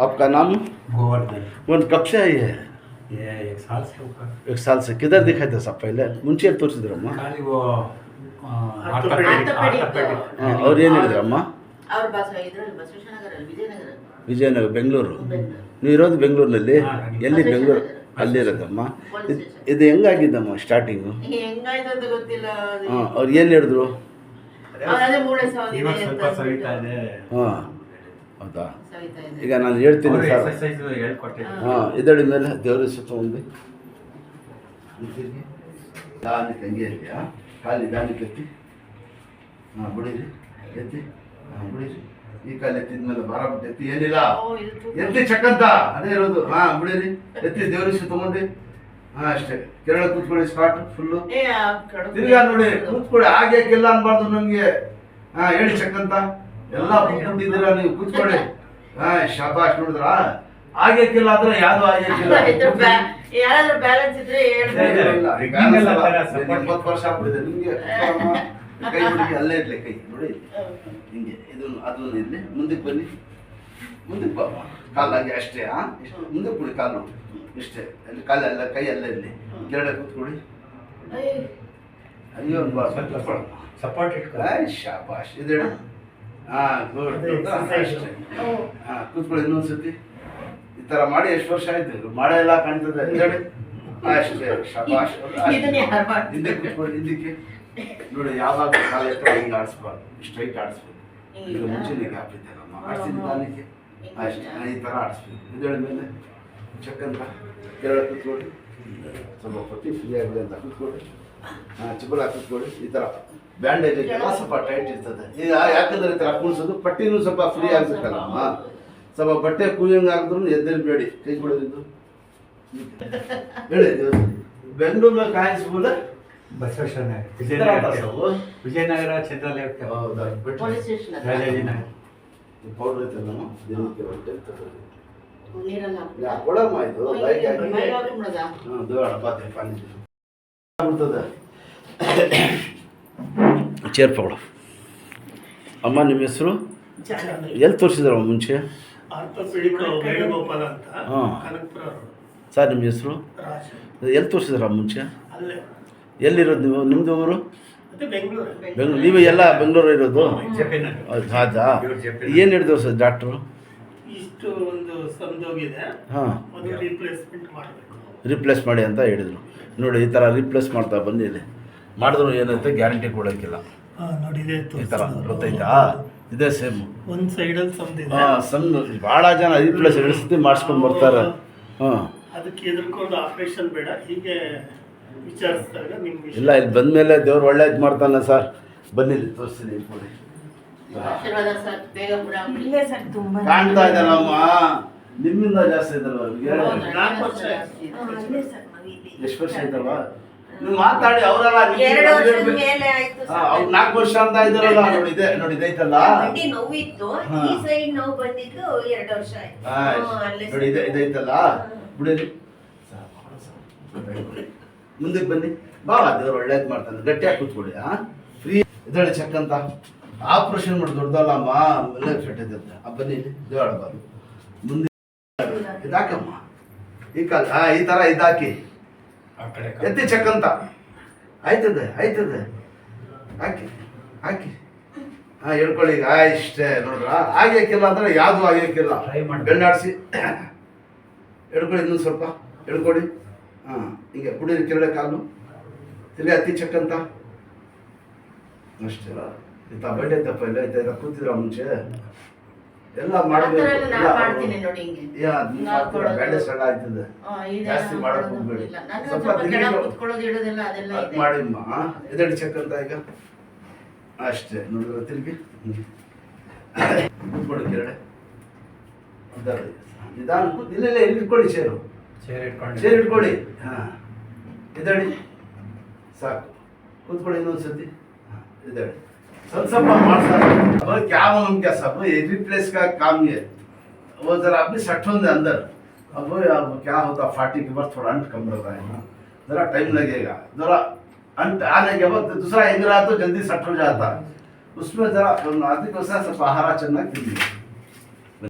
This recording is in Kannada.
आपका नाम? गोवर्धन। कौन कब से आई है? ये 1 साल से ऊपर। 1 साल से किधर दिखाई था सब पहले ಮುಂಚೆ ತೋರಿಸಿದ್ರಮ್ಮ? खाली वो ಆರ್ಥೋಪೆಡಿಕ್ ಅವ್ರು ಏನು ಹೇಳಿದ್ರಮ್ಮ? ಅವ್ರ ಇದ್ರಲ್ಲಿ ಬಸವೇಶ್ವರನಗರ ವಿಜಯನಗರ ಬೆಂಗಳೂರು. ಬೆಂಗಳೂರು. ನೀವು ಇರೋದು ಬೆಂಗಳೂರಿನಲ್ಲಿ? ಹಾ, ಎಲ್ಲಿ ಬೆಂಗಳೂರು ಅಲ್ಲಿರೋದಮ್ಮ? ಇದು ಹೆಂಗಾಗಿದ್ದಮ್ಮ ಸ್ಟಾರ್ಟಿಂಗು? ಹೆಂಗಾಯ್ತು ಅಂತ ಗೊತ್ತಿಲ್ಲ ಅದು. ಹಾಂ ಅವ್ರು ಏನು ಹೇಳಿದ್ರು? ಅದೇ ಮೂಳೆ ಸಾವಿರ ಇವಾಗ ಸ್ವಲ್ಪ ಸವಿತಾ ಇದೆ. ಹಾಂ ಹೌದಾ? ಸವಿತಾ ಇದೆ. ಈಗ ನಾನು ಹೇಳ್ತೀನಿ ಅವ್ರು ಸರ್. ಎಕ್ಸರ್ಸೈಸ್ ಹೇಳ್ಕೊಟ್ಟಿದ್ರು. ಹಾಂ ಇದಳಿ ಮೇಲೆ ದೇವ್ರ ಸುತ್ತ ಒಂದು ದಾನಿಗೆ ಹಂಗೆ ಇದೆಯಾ? ಕಾಲಿ ದಾನಿಗೆ ಎತ್ತಿ. ಹಾಂ ಬಿಡಿರಿ ಎತ್ತಿ. ಹಾಂ ಬಿಡಿರಿ. ಈ ಕಾಲು ಎತ್ತಿದ್ಮೇಲೆ ಭಾರ ಬಿಟ್ಟು ಎತ್ತಿ ಏನಿಲ್ಲ ಎತ್ತಿ ಚಕ್ಕಂತ ಅದೇ ಇರೋದು. ಹಾಂ ಬಿಡಿರಿ ಎತ್ತಿ ದೇವ್ರ ಸುತ್ತ ತಗೊಂಡು. ಹಾಂ ಅಷ್ಟೇ ಕೆರಳ ಕೂತ್ಕೊಳ್ಳಿ ಸ್ಟಾರ್ಟ್ ಫುಲ್ಲು. ತಿರ್ಗಾ ನೋಡಿ ಕೂತ್ಕೊಳ್ಳಿ. ಆಗ್ಯಾಕಿಲ್ಲ ಅನ್ಬಾರ್ದು ನಮಗೆ. ಹಾಂ ಹೇಳಿ ಚಕ್ಕಂತ ಎಲ್ಲ ಕೂತ್ಕೊಂಡಿದ್ದೀರಾ ನೀವು ಕೂತ್ಕೊಳ್ಳಿ. ಹಾಂ ಶಾಬಾಷ್ ನೋಡಿದ್ರ ಆಗ್ಯಾಕಿಲ್ಲ ಅಂದ್ರೆ ಯಾವ್ದು ಆಗ್ಯಾಕಿಲ್ಲ. ಯಾರಾದ್ರೂ ಬ್ಯಾಲೆನ್ಸ್ ಇದ್ರೆ ಇಲ್ಲ, 20 ವರ್ಷ ಆಗ್ಬಿಟ್ಟಿದೆ ನಿಮ್ಗೆ. ಕೈ ಬಿಡಿ ಅಲ್ಲೇ ಇರ್ಲಿ ಕೈ ನೋಡಿ ಹಿಂಗೆ ಇದು ಅದು ಇರ್ಲಿ. ಮುಂದಕ್ಕೆ ಬನ್ನಿ. ಮುಂದಕ್ಕೆ ಬಾ. ಕಾಲಾಗಿ ಅಷ್ಟೇ. ಮುಂದಕ್ಕೆ ಬಿಡಿ ಕಾಲು ಇಷ್ಟೇ. ಅಲ್ಲಿ ಕಾಲೆಲ್ಲ ಕೈ ಎಲ್ಲ ಇರಲಿ. ಕೆರಡೆ ಕೂತ್ಕೊಳ್ಳಿ. ಅಯ್ಯೋ ಸಪೋರ್ಟ್ ಇಟ್ಕೊಳ್ಳಿ. ಶಾಬಾಷ್ ಇದೇಳಿ. ಹಾಂ ಗುಡ್ ಅಷ್ಟೇ. ಹಾಂ ಕೂತ್ಕೊಳ್ಳಿ ಇನ್ನೊಂದ್ಸತಿ. ಈ ಥರ ಮಾಡಿ ಎಷ್ಟು ವರ್ಷ ಆಯ್ತು? ಮಾಡೇ ಎಲ್ಲ ಕಾಣ್ತದೆ. ಇದೇಳಿ ಅಷ್ಟೇ ಶಾಬಾಷ್. ಹಿಂದೆ ಕೂತ್ಕೊಳ್ಳಿ. ಹಿಂದಕ್ಕೆ ನೋಡಿ ಯಾವಾಗ ಕಾಲ ಎತ್ತರ ಹಿಂಗೆ ಆಡಿಸ್ಬಾರ್ದು. ಸ್ಟ್ರೈಟ್ ಆಡಿಸ್ಬೇಕು. ಈಗ ಮುಂಚೆ ನೀವು ಹಾಕಿದ್ದೀರಮ್ಮ ಆಡಿಸಿದ ಕಾಲಕ್ಕೆ ಅಷ್ಟೇ ಈ ಥರ ಆಡಿಸ್ಬೇಕು. ಇದೇಳ ಮೇಲೆ ಚಕ್ಕಂತ ಕೆರಳ ಕೂತ್ಕೊಳ್ಳಿ. ಸ್ವಲ್ಪ ಪಟ್ಟಿ ಫ್ರೀ ಆಗಿದೆ ಅಂತ ಕೂತ್ಕೊಳ್ಳಿ. ಹಾಂ ಚಿಬ್ಬಲ ಕೂತ್ಕೊಳ್ಳಿ. ಈ ಥರ ಬ್ಯಾಂಡೇಜ್ ಐತೆಲ್ಲ ಸ್ವಲ್ಪ ಟೈಟ್ ಇರ್ತದೆ. ಈಗ ಯಾಕಂದ್ರೆ ಈ ಥರ ಕುಣಿಸೋದು ಪಟ್ಟಿನೂ ಸ್ವಲ್ಪ ಫ್ರೀ ಆಗ್ಬೇಕಲ್ಲಮ್ಮ. ಸ್ವಲ್ಪ ಬಟ್ಟೆ ಕೂಯಂಗೆ ಆಗಿದ್ರು ಎದ್ದೇಳಬೇಡಿ. ಕೈ ಬಿಡೋದಿದ್ದು ಹೇಳಿ. ಬೆಂಗಳೂರಿನ ಕಾಯಿಸ್ಬೋದ ಬಸವೇಶ್ವರನಗರ ವಿಜಯನಗರ ಚಂದ್ರಲೇಖ. ಹೌದಾ? Police station Rajajinagar. ಪೌಡರ್ ಐತಲ್ಲಮ್ಮ ದಿನಕ್ಕೆ ಹೊಟ್ಟೆ ತಗೊಳ್ಳಿ. ನೀರಲ್ಲ ಕೊಡಮ್ಮ ಇದು ಲೈಟ್ ಆಗಿ. ಹಾಕ್ಬಿಡೋದಾ? ಹಾಂ ದೋಡ ಪಾತ್ರೆ ಪಾನಿ ಆಗ್ಬಿಡ್ತದೆ. ಚೇರ್ ಪೌಡ. ಅಮ್ಮ ನಿಮ್ಮ ಹೆಸರು? ಎಲ್ಲಿ ತೋರಿಸಿದ್ರಮ್ಮ ಮುಂಚೆ? ಆರ್ಥೋಪೆಡಿಕ್ ವೇಣುಗೋಪಾಲ ಅಂತ ಹಾಂ ಕನಕಪುರ ರೋಡ್. ಸರ್ ನಿಮ್ಮ ಹೆಸರು? ರಾಜು. ಎಲ್ಲಿ ತೋರಿಸಿದ್ರ ಮುಂಚೆ? ಅಲ್ಲೇ ಎಲ್ಲಿರೋದು ನೀವು? ನಿಮ್ಮದು ಊರು? ಮತ್ತೆ ಬೆಂಗಳೂರು. ಬೆಂಗಳೂರು. ನೀವು ಎಲ್ಲ ಬೆಂಗಳೂರು ಇರೋದು? ಜೆಪಿನಗರ. ಹೌದಾ? ಏನು ಹೇಳಿದ್ರು ಸರ್ ಡಾಕ್ಟ್ರು? ಇಷ್ಟು ಒಂದು ಸಂದೋಗಿದೆ. ಹಾಂ ಅದು ರಿಪ್ಲೇಸ್ಮೆಂಟ್ ಮಾಡಬೇಕು. ರಿಪ್ಲೇಸ್ ಮಾಡಿ ಅಂತ ಹೇಳಿದರು. ನೋಡಿ ಈ ಥರ ರಿಪ್ಲೇಸ್ ಮಾಡ್ತಾ ಬಂದಿದೆ. ಮಾಡಿದ್ರು ಏನಂತೆ ಗ್ಯಾರಂಟಿ ಕೊಡೋಕ್ಕಿಲ್ಲ. ನೋಡಿ ಇದೆ ಈ ಥರ ಗೊತ್ತೈತಾ? ಇದೇ ಸೇಮ್ ಒಂದು ಸೈಡಲ್ಲಿ ಸಂದಿದೆ. ಹಾಂ ಸಮ್ ಭಾಳ ಜನ ರಿಪ್ಲೇಸ್ ಇಳಿಸ್ತಿ ಮಾಡಿಸ್ಕೊಂಡು ಬರ್ತಾರೆ. ಹಾಂ ಅದಕ್ಕೆ ಎದುರ್ಕೊಂಡು ಆಪರೇಷನ್ ಬೇಡ ಹೀಗೆ ವಿಚಾರಿಸಿದಾಗ ನಿಮ್ಗೆ ಇಲ್ಲ ಇಲ್ಲಿ ಬಂದಮೇಲೆ ದೇವ್ರು ಒಳ್ಳೇದು ಮಾಡ್ತಾನೆ ಸರ್. ಬನ್ನಿ ಇಲ್ಲಿ ತೋರಿಸ್ತೀನಿ ನೋಡಿ. ಆಶೀರ್ವಾದ ಸರ್. ಬೇಗ ಕೂಡ ಕಾಣ್ತಾ ಇದ್ದಾರಮ್ಮ. ನಿಮ್ಮಿಂದ ಜಾಸ್ತಿ ಇದ್ದಲ್ವ ಅವ್ರಿಗೆ? 4 ವರ್ಷ ಎಷ್ಟು ವರ್ಷ ಆಯ್ತಲ್ವ? ನೀವು ಮಾತಾಡಿ ಅವರಲ್ಲ 2 ವರ್ಷದ ಮೇಲೆ ಆಯ್ತು ಸರ್. ಅವ್ರು 4 ವರ್ಷ ಅಂತ ಇದ್ದಾರಲ್ಲ. ನೋಡಿ ಇದೆ ನೋಡಿ ಇದೈತಲ್ಲ. ಮಂಡಿ ನೋವಿತ್ತು. ಈ ಸೈಡ್ ನೋವು ಬಂದಿದ್ದು 2 ವರ್ಷ ಆಯ್ತು. ನೋಡಿ ಇದೈತಲ್ಲ ಬಿಡಿ. ಮುಂದಕ್ಕೆ ಬನ್ನಿ. ಬಾ ದೇವ್ರು ಒಳ್ಳೇದು ಮಾಡ್ತಾನೆ. ಗಟ್ಟಿಯಾಗಿ ಕೂತ್ಕೊಳ್ಳಿ. ಫ್ರೀ ಇದಳೆ ಚೆಕ್ ಅಂತ ಆಪ್ರೇಷನ್ ಮಾಡಿ ದೊಡ್ಡದಲ್ಲಮ್ಮ. ಎಲ್ಲ ಫೆಟ್ ಇದೆ. ಬನ್ನಿ ಇಲ್ಲಿ ದೇವಳಬಾರ್ದು. ಮುಂದೆ ಇದಾಕಮ್ಮ ಈ ಕಾಲ ಈ ಥರ ಇದಾಕಿ ಎತ್ತಿ ಚೆಕ್ ಅಂತ. ಆಯ್ತದೆ ಆಯ್ತದೆ ಹಾಕಿ ಹಾಕಿ. ಹಾಂ ಹೇಳ್ಕೊಳ್ಳಿ. ಈಗ ಇಷ್ಟೇ ನೋಡ್ರ. ಆಗ್ಯಾಕಿಲ್ಲ ಅಂದ್ರೆ ಯಾವುದು ಆಗ್ಯಾಕಿಲ್ಲ. ಬೆಣ್ಣಾಡಿಸಿ ಹೇಳ್ಕೊಳ್ಳಿ. ಇನ್ನೂ ಸ್ವಲ್ಪ ಹೇಳ್ಕೊಡಿ. ಹಾಂ ಹಿಂಗೆ ಕುಡೀರಿ. ಕೆರಳೆ ಕಾಲು ತಿರ್ಗಿ ಹತ್ತಿ ಚೆಕ್ ಅಂತ ಅಷ್ಟೇ. ಇಂಥ ಬಡ್ಡೆ ತಪ್ಪ ಇಲ್ಲ ಐತೆ. ಕೂತಿದ್ರ ಮುಂಚೆ ಎಲ್ಲ ಮಾಡಬೇಕು. ಮಾಡ್ತೀನಿ ನೋಡಿ ಹಿಂಗೆ. ಬ್ಯಾಂಡೇಜ್ ಎಲ್ಲ ಆಯ್ತದೆ. ಜಾಸ್ತಿ ಮಾಡಕ್ ಹೋಗ್ಬೇಡಿ. ಸ್ವಲ್ಪ ಕುತ್ಕೊಳ್ಳೋದು ಇಡೋದೆಲ್ಲ ಅದೆಲ್ಲ ಅದು ಮಾಡಿಮ್ಮ. ಇದಡಿ ಚೆಕ್ ಅಂತ ಈಗ ಅಷ್ಟೇ. ನೋಡಿದ್ರೆ ತಿರುಗಿ ಕೂತ್ಕೊಳ್ಳಿ. ಕೆರಡೆ ನಿಧಾನ ಕೂತ್ ಇಲ್ಲ ಇಲ್ಲಿ ಇಟ್ಕೊಳ್ಳಿ. ಚೇರು ಚೇರ್ ಇಟ್ಕೊಳ್ಳಿ. ಹಾಂ ಇದಡಿ ಸಾಕು. ಕೂತ್ಕೊಳ್ಳಿ ಇನ್ನೊಂದ್ಸತಿ. ಹಾಂ ಇದಡಿ सब सब मारता अब क्या मालूम क्या सब रिप्लेस का काम ये वो जरा अपनी सठों के अंदर अब क्या होता 40 के बाद थोड़ा अंट कम रहता है ना. जरा टाइम लगेगा. जरा अंट आने के बाद दूसरा एंगल आता तो जल्दी सट हो जाता. उसमें जरा आदि को सब आहार चलना चाहिए.